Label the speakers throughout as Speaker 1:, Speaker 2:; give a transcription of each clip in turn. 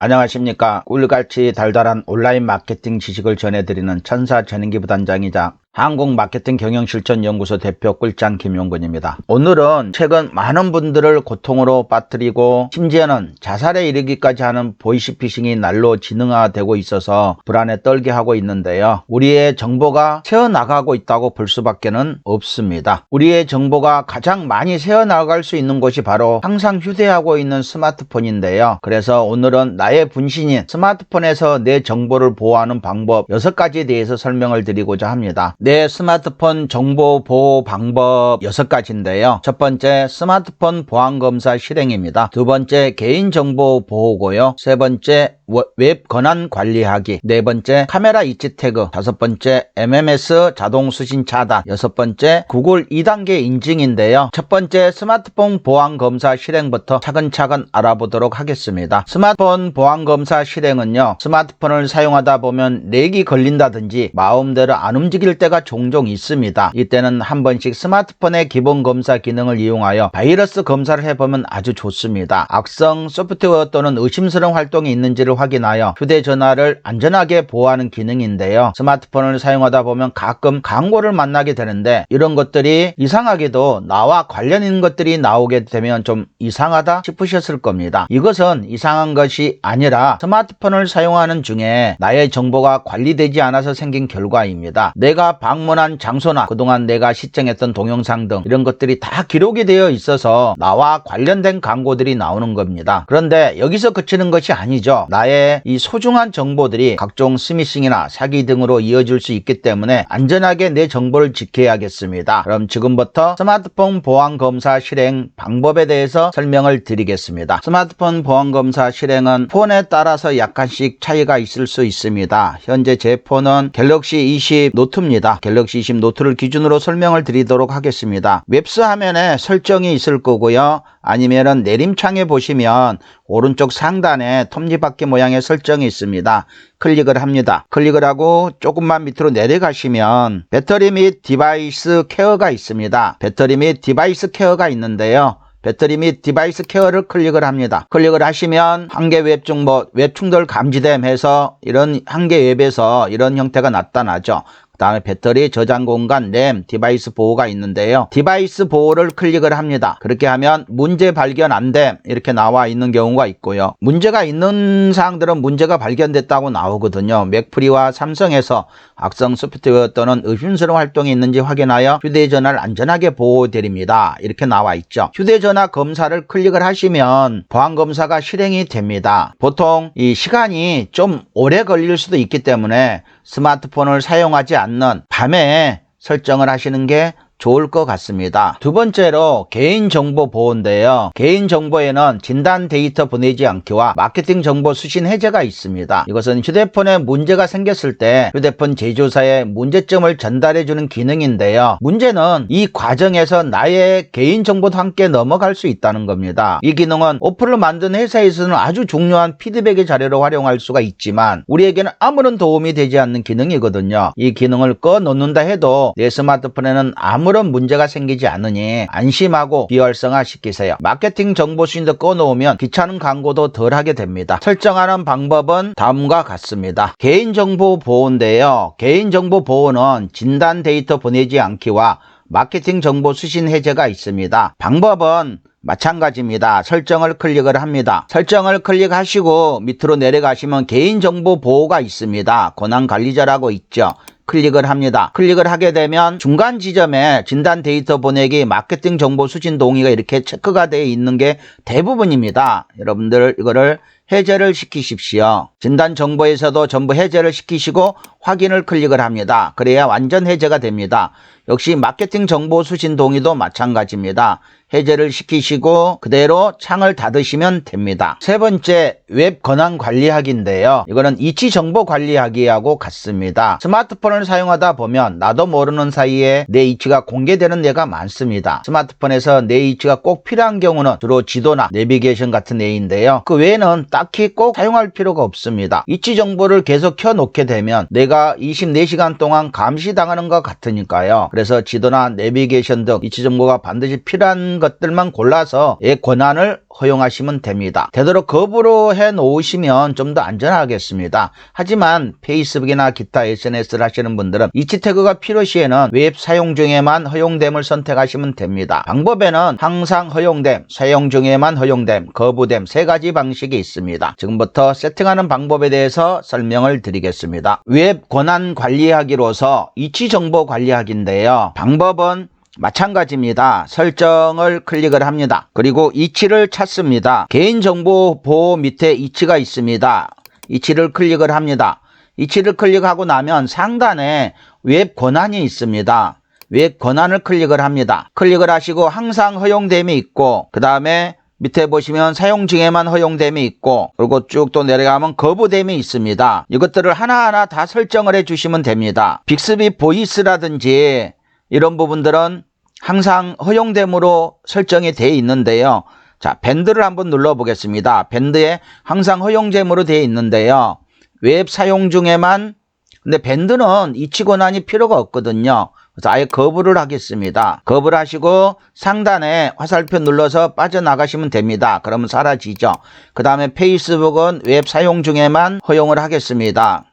Speaker 1: 안녕하십니까. 꿀같이 달달한 온라인 마케팅 지식을 전해드리는 천사 전인기 부단장이자 한국마케팅경영실천연구소 대표 꿀장 김용근입니다. 오늘은 최근 많은 분들을 고통으로 빠뜨리고 심지어는 자살에 이르기까지 하는 보이시피싱이 날로 진흥화되고 있어서 불안에 떨게 하고 있는데요. 우리의 정보가 새어나가고 있다고 볼 수밖에 없습니다. 우리의 정보가 가장 많이 새어나갈 수 있는 곳이 바로 항상 휴대하고 있는 스마트폰인데요. 그래서 오늘은 나의 분신인 스마트폰에서 내 정보를 보호하는 방법 6가지에 대해서 설명을 드리고자 합니다. 내 스마트폰 정보 보호 방법 6가지인데요. 첫 번째, 스마트폰 보안검사 실행입니다. 두 번째, 개인정보 보호고요. 세 번째, 웹 권한 관리하기. 네 번째, 카메라 이치 태그. 다섯 번째, MMS 자동 수신 차단. 여섯 번째, 구글 2단계 인증인데요. 첫 번째, 스마트폰 보안검사 실행부터 차근차근 알아보도록 하겠습니다. 스마트폰 보안검사 실행은요, 스마트폰을 사용하다 보면 렉이 걸린다든지 마음대로 안 움직일 때가 종종 있습니다. 이때는 한 번씩 스마트폰의 기본 검사 기능을 이용하여 바이러스 검사를 해보면 아주 좋습니다. 악성 소프트웨어 또는 의심스러운 활동이 있는지를 확인하여 휴대전화를 안전하게 보호하는 기능인데요. 스마트폰을 사용하다 보면 가끔 광고를 만나게 되는데 이런 것들이 이상하게도 나와 관련 있는 것들이 나오게 되면 좀 이상하다 싶으셨을 겁니다. 이것은 이상한 것이 아니라 스마트폰을 사용하는 중에 나의 정보가 관리되지 않아서 생긴 결과입니다. 내가 방문한 장소나 그동안 내가 시청했던 동영상 등 이런 것들이 다 기록이 되어 있어서 나와 관련된 광고들이 나오는 겁니다. 그런데 여기서 그치는 것이 아니죠. 나의 이 소중한 정보들이 각종 스미싱이나 사기 등으로 이어질 수 있기 때문에 안전하게 내 정보를 지켜야겠습니다. 그럼 지금부터 스마트폰 보안검사 실행 방법에 대해서 설명을 드리겠습니다. 스마트폰 보안검사 실행은 폰에 따라서 약간씩 차이가 있을 수 있습니다. 현재 제 폰은 갤럭시 20 노트입니다. 갤럭시 20 노트를 기준으로 설명을 드리도록 하겠습니다. 웹스 화면에 설정이 있을 거고요. 아니면은 내림창에 보시면 오른쪽 상단에 톱니바퀴 모양의 설정이 있습니다. 클릭을 합니다. 클릭을 하고 조금만 밑으로 내려가시면 배터리 및 디바이스 케어가 있습니다. 배터리 및 디바이스 케어가 있는데요. 배터리 및 디바이스 케어를 클릭을 합니다. 클릭을 하시면 한계 웹 정보, 웹 충돌 감지됨 해서 이런 한계 웹에서 이런 형태가 나타나죠. 그 다음에 배터리, 저장 공간, 램, 디바이스 보호가 있는데요. 디바이스 보호를 클릭을 합니다. 그렇게 하면 문제 발견 안 됨 이렇게 나와 있는 경우가 있고요. 문제가 있는 사항들은 문제가 발견됐다고 나오거든요. 맥프리와 삼성에서 악성 소프트웨어 또는 의심스러운 활동이 있는지 확인하여 휴대전화를 안전하게 보호드립니다. 이렇게 나와 있죠. 휴대전화 검사를 클릭을 하시면 보안검사가 실행이 됩니다. 보통 이 시간이 좀 오래 걸릴 수도 있기 때문에 스마트폰을 사용하지 않는 밤에 설정을 하시는 게 좋을 것 같습니다. 두 번째로 개인정보 보호인데요. 개인정보에는 진단 데이터 보내지 않기와 마케팅 정보 수신 해제가 있습니다. 이것은 휴대폰에 문제가 생겼을 때 휴대폰 제조사에 문제점을 전달해주는 기능인데요. 문제는 이 과정에서 나의 개인정보도 함께 넘어갈 수 있다는 겁니다. 이 기능은 어플을 만든 회사에서는 아주 중요한 피드백의 자료로 활용할 수가 있지만 우리에게는 아무런 도움이 되지 않는 기능이거든요. 이 기능을 꺼놓는다 해도 내 스마트폰에는 아무런 문제가 생기지 않으니 안심하고 비활성화 시키세요. 마케팅 정보 수신도 꺼놓으면 귀찮은 광고도 덜 하게 됩니다. 설정하는 방법은 다음과 같습니다. 개인정보 보호인데요. 개인정보 보호는 진단 데이터 보내지 않기와 마케팅 정보 수신 해제가 있습니다. 방법은 마찬가지입니다. 설정을 클릭을 합니다. 설정을 클릭하시고 밑으로 내려가시면 개인정보 보호가 있습니다. 권한관리자라고 있죠. 클릭을 합니다. 클릭을 하게 되면 중간 지점에 진단 데이터 보내기, 마케팅 정보 수신 동의가 이렇게 체크가 되어 있는 게 대부분입니다. 여러분들 이거를 해제를 시키십시오. 진단 정보에서도 전부 해제를 시키시고 확인을 클릭을 합니다. 그래야 완전 해제가 됩니다. 역시 마케팅 정보 수신 동의도 마찬가지입니다. 해제를 시키시고 그대로 창을 닫으시면 됩니다. 세 번째, 웹 권한 관리하기인데요. 이거는 이치 정보 관리하기하고 같습니다. 스마트폰을 사용하다 보면 나도 모르는 사이에 내 이치가 공개되는 데가 많습니다. 스마트폰에서 내 이치가 꼭 필요한 경우는 주로 지도나 내비게이션 같은 애인데요. 그 외에는 딱히 꼭 사용할 필요가 없습니다. 이치 정보를 계속 켜놓게 되면 내가 24시간 동안 감시당하는 것 같으니까요. 그래서 지도나 내비게이션 등 이치 정보가 반드시 필요한 것들만 골라서 의 권한을 허용하시면 됩니다. 되도록 거부로 해 놓으시면 좀 더 안전하겠습니다. 하지만 페이스북이나 기타 SNS를 하시는 분들은 이치 태그가 필요시에는 웹 사용 중에만 허용됨을 선택하시면 됩니다. 방법에는 항상 허용됨, 사용 중에만 허용됨, 거부됨 세 가지 방식이 있습니다. 지금부터 세팅하는 방법에 대해서 설명을 드리겠습니다. 웹 권한 관리하기로서 이치 정보 관리하기인데요. 방법은 마찬가지입니다. 설정을 클릭을 합니다. 그리고 이치를 찾습니다. 개인정보 보호 밑에 이치가 있습니다. 이치를 클릭을 합니다. 이치를 클릭하고 나면 상단에 웹 권한이 있습니다. 웹 권한을 클릭을 합니다. 클릭을 하시고 항상 허용됨이 있고 그 다음에 밑에 보시면 사용 중에만 허용됨이 있고 그리고 쭉 또 내려가면 거부됨이 있습니다. 이것들을 하나하나 다 설정을 해주시면 됩니다. 빅스비 보이스라든지 이런 부분들은 항상 허용됨으로 설정이 되어 있는데요. 자, 밴드를 한번 눌러 보겠습니다. 밴드에 항상 허용됨으로 되어 있는데요. 웹 사용 중에만, 근데 밴드는 이치 권한이 필요가 없거든요. 그래서 아예 거부를 하겠습니다. 거부를 하시고 상단에 화살표 눌러서 빠져나가시면 됩니다. 그러면 사라지죠. 그 다음에 페이스북은 웹 사용 중에만 허용을 하겠습니다.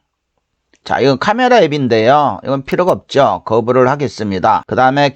Speaker 1: 자, 이건 카메라 앱인데요. 이건 필요가 없죠. 거부를 하겠습니다. 그 다음에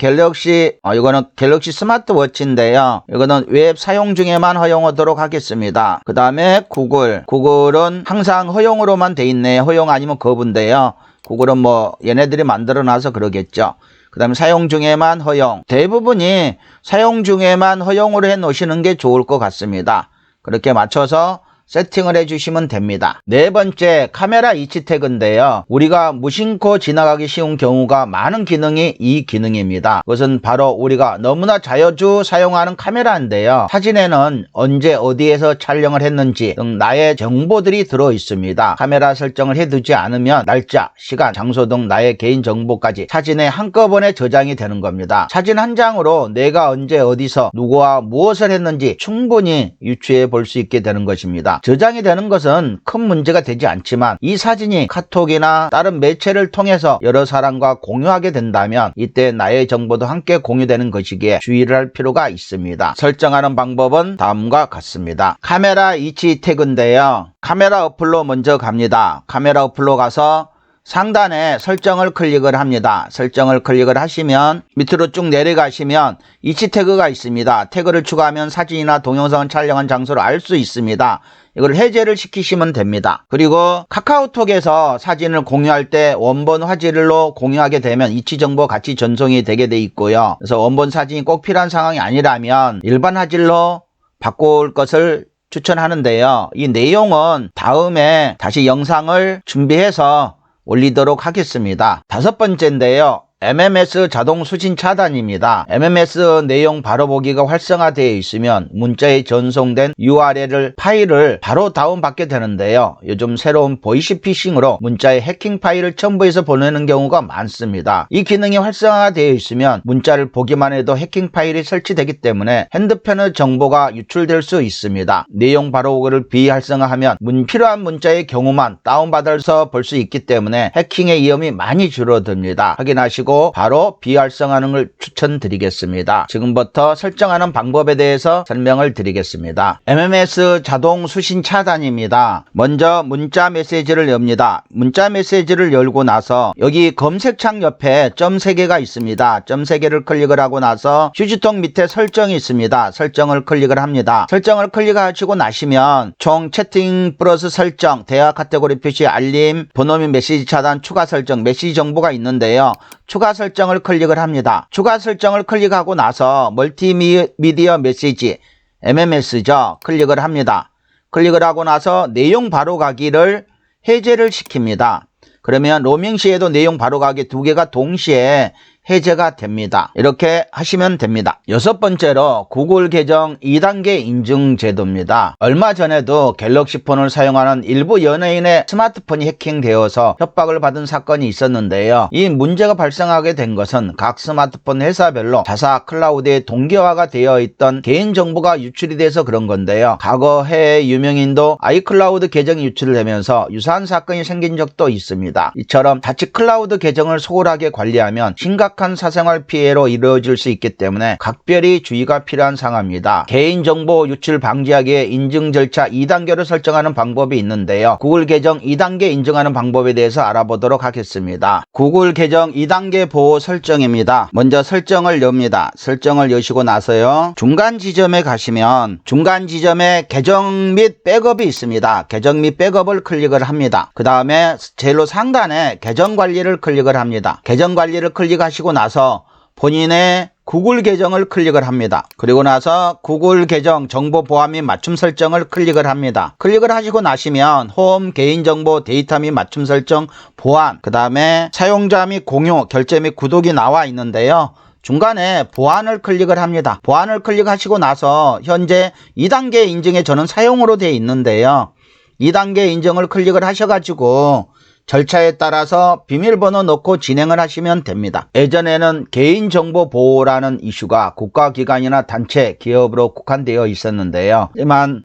Speaker 1: 이거는 갤럭시 스마트워치인데요. 이거는 웹 사용 중에만 허용하도록 하겠습니다. 그 다음에 구글은 항상 허용으로만 돼 있네요. 허용 아니면 거부인데요. 구글은 뭐 얘네들이 만들어 놔서 그러겠죠. 그 다음에 사용 중에만 허용. 대부분이 사용 중에만 허용으로 해 놓으시는 게 좋을 것 같습니다. 그렇게 맞춰서 세팅을 해주시면 됩니다. 네 번째, 카메라 이치 태그인데요. 우리가 무심코 지나가기 쉬운 경우가 많은 기능이 이 기능입니다. 그것은 바로 우리가 너무나 자주 사용하는 카메라인데요. 사진에는 언제 어디에서 촬영을 했는지 등 나의 정보들이 들어 있습니다. 카메라 설정을 해두지 않으면 날짜, 시간, 장소 등 나의 개인 정보까지 사진에 한꺼번에 저장이 되는 겁니다. 사진 한 장으로 내가 언제 어디서 누구와 무엇을 했는지 충분히 유추해 볼 수 있게 되는 것입니다. 저장이 되는 것은 큰 문제가 되지 않지만 이 사진이 카톡이나 다른 매체를 통해서 여러 사람과 공유하게 된다면 이때 나의 정보도 함께 공유되는 것이기에 주의를 할 필요가 있습니다. 설정하는 방법은 다음과 같습니다. 카메라 이치 태그인데요. 카메라 어플로 먼저 갑니다. 카메라 어플로 가서 상단에 설정을 클릭을 합니다. 설정을 클릭을 하시면 밑으로 쭉 내려가시면 이치 태그가 있습니다. 태그를 추가하면 사진이나 동영상을 촬영한 장소를 알 수 있습니다. 이걸 해제를 시키시면 됩니다. 그리고 카카오톡에서 사진을 공유할 때 원본 화질로 공유하게 되면 이치 정보 같이 전송이 되게 돼 있고요. 그래서 원본 사진이 꼭 필요한 상황이 아니라면 일반 화질로 바꿀 것을 추천하는데요. 이 내용은 다음에 다시 영상을 준비해서 올리도록 하겠습니다. 다섯 번째인데요. MMS 자동 수신 차단입니다. MMS 내용 바로 보기가 활성화되어 있으면 문자에 전송된 URL 파일을 바로 다운받게 되는데요. 요즘 새로운 보이시피싱으로 문자에 해킹 파일을 첨부해서 보내는 경우가 많습니다. 이 기능이 활성화되어 있으면 문자를 보기만 해도 해킹 파일이 설치되기 때문에 핸드폰의 정보가 유출될 수 있습니다. 내용 바로 보기를 비활성화하면 필요한 문자의 경우만 다운받아서 볼 수 있기 때문에 해킹의 위험이 많이 줄어듭니다. 확인하시고 바로 비활성화하는 걸 추천드리겠습니다. 지금부터 설정하는 방법에 대해서 설명을 드리겠습니다. MMS 자동 수신 차단입니다. 먼저 문자 메시지를 엽니다. 문자 메시지를 열고 나서 여기 검색창 옆에 점 3개가 있습니다. 점 3개를 클릭을 하고 나서 휴지통 밑에 설정이 있습니다. 설정을 클릭을 합니다. 설정을 클릭하시고 나시면 총 채팅 플러스 설정, 대화 카테고리 표시, 알림, 번호 및 메시지 차단, 추가 설정, 메시지 정보가 있는데요. 추가 설정을 클릭을 합니다. 추가 설정을 클릭하고 나서 멀티미디어 메시지 MMS죠. 클릭을 합니다. 클릭을 하고 나서 내용 바로가기를 해제를 시킵니다. 그러면 로밍 시에도 내용 바로가기 2개가 동시에 해제가 됩니다. 이렇게 하시면 됩니다. 여섯 번째로 구글 계정 2단계 인증 제도입니다. 얼마 전에도 갤럭시 폰을 사용하는 일부 연예인의 스마트폰이 해킹되어서 협박을 받은 사건이 있었는데요. 이 문제가 발생하게 된 것은 각 스마트폰 회사별로 자사 클라우드에 동기화가 되어 있던 개인정보가 유출이 돼서 그런 건데요. 과거 해외 유명인도 아이클라우드 계정이 유출되면서 유사한 사건이 생긴 적도 있습니다. 이처럼 자칫 클라우드 계정을 소홀하게 관리하면 심각한 심각한 사생활 피해로 이루어질 수 있기 때문에 각별히 주의가 필요한 상황입니다. 개인정보 유출 방지하기 위해 인증 절차 2단계로 설정하는 방법이 있는데요. 구글 계정 2단계 인증하는 방법에 대해서 알아보도록 하겠습니다. 구글 계정 2단계 보호 설정입니다. 먼저 설정을 엽니다. 설정을 여시고 나서요. 중간 지점에 가시면 중간 지점에 계정 및 백업이 있습니다. 계정 및 백업을 클릭을 합니다. 그 다음에 제일 상단에 계정 관리를 클릭을 합니다. 계정 관리를 클릭하시고 나서 본인의 구글 계정을 클릭을 합니다. 그리고 나서 구글 계정 정보 보안 및 맞춤 설정을 클릭을 합니다. 클릭을 하시고 나시면 홈 개인정보 데이터 및 맞춤 설정 보안, 그 다음에 사용자 및 공유, 결제 및 구독이 나와 있는데요. 중간에 보안을 클릭을 합니다. 보안을 클릭하시고 나서 현재 2단계 인증에 저는 사용으로 되어 있는데요. 2단계 인증을 클릭을 하셔가지고 절차에 따라서 비밀번호 넣고 진행을 하시면 됩니다. 예전에는 개인정보 보호라는 이슈가 국가기관이나 단체, 기업으로 국한되어 있었는데요.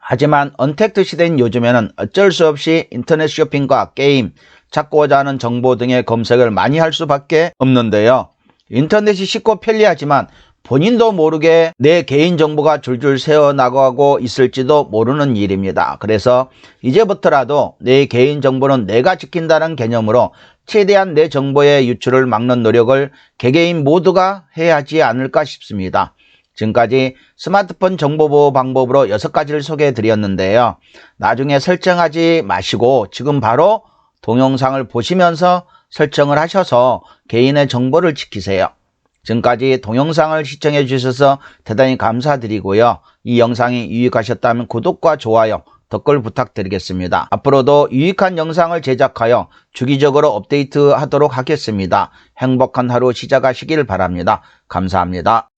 Speaker 1: 하지만 언택트 시대인 요즘에는 어쩔 수 없이 인터넷 쇼핑과 게임, 찾고자 하는 정보 등의 검색을 많이 할 수밖에 없는데요. 인터넷이 쉽고 편리하지만 본인도 모르게 내 개인정보가 줄줄 새어나가고 있을지도 모르는 일입니다. 그래서 이제부터라도 내 개인정보는 내가 지킨다는 개념으로 최대한 내 정보의 유출을 막는 노력을 개개인 모두가 해야 하지 않을까 싶습니다. 지금까지 스마트폰 정보보호 방법으로 6가지를 소개해 드렸는데요. 나중에 설정하지 마시고 지금 바로 동영상을 보시면서 설정을 하셔서 개인의 정보를 지키세요. 지금까지 동영상을 시청해 주셔서 대단히 감사드리고요. 이 영상이 유익하셨다면 구독과 좋아요, 댓글 부탁드리겠습니다. 앞으로도 유익한 영상을 제작하여 주기적으로 업데이트하도록 하겠습니다. 행복한 하루 시작하시길 바랍니다. 감사합니다.